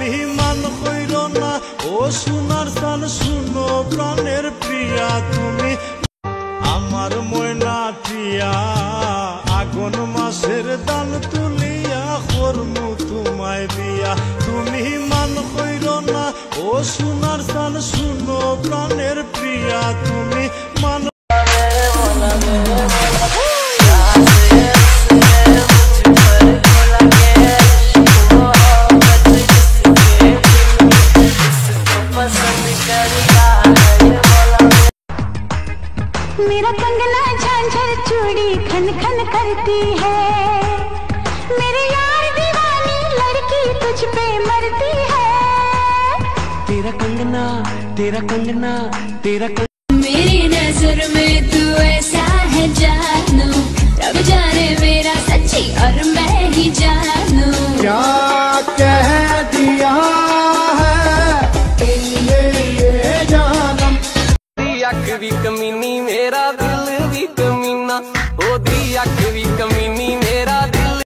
তুমি মান কইরো না ও সোনার সান শুনো প্রাণের প্রিয়া তুমি আমার ময়না প্রিয়া আগুন মাসের দান তুলিয়া করমু তোমায় বিয়া তুমি মান কইরো না ও সোনার সান শুনো প্রাণের প্রিয়া তুমি মান मेरा कंगना झांझर चूड़ी खन खन करती है मेरे यार दीवानी लड़की तुझ पे मरती है तेरा कंगना मेरी नजर में तू ऐसा है जानू रब जाने मेरा सच्ची और मैं ही जानू क्या कह दिया है ये जानम अख भी कमीनी मेरा दिल भी कमीना ओ दी अख भी कमीनी मेरा दिल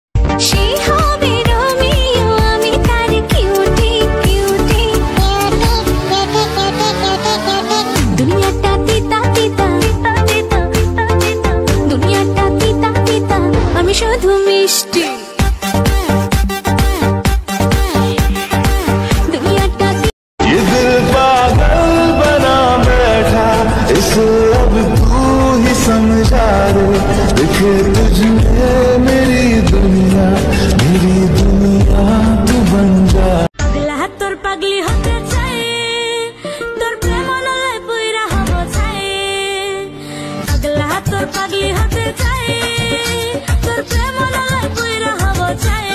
She hobe Romeo ami tar cutie cutie दुनिया टा तीता तीता दुनिया टा तीता तीता আমি শুধু মিষ্টি ये दिल पागल बना बैठा इसे अब तू ही समझा रे देखे तुझमें मेरी दुनिया तू बन जा पगला तोर पगली होते चाहे तोर प्रेम नले पुरा हबो चाहे पगला तोर पगली होते चाहे तोर प्रेम नले पुरा हबो चाहे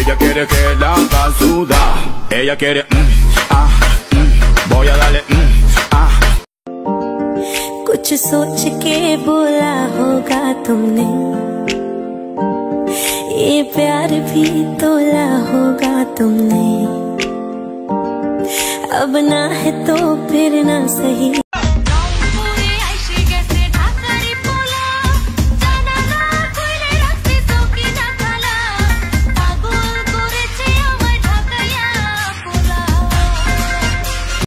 Ella quiere que la haga sudar ella quiere voy a darle कुछ सोच के बोला होगा तुमने ये प्यार भी तोला होगा तुमने अब ना है तो फिर ना सही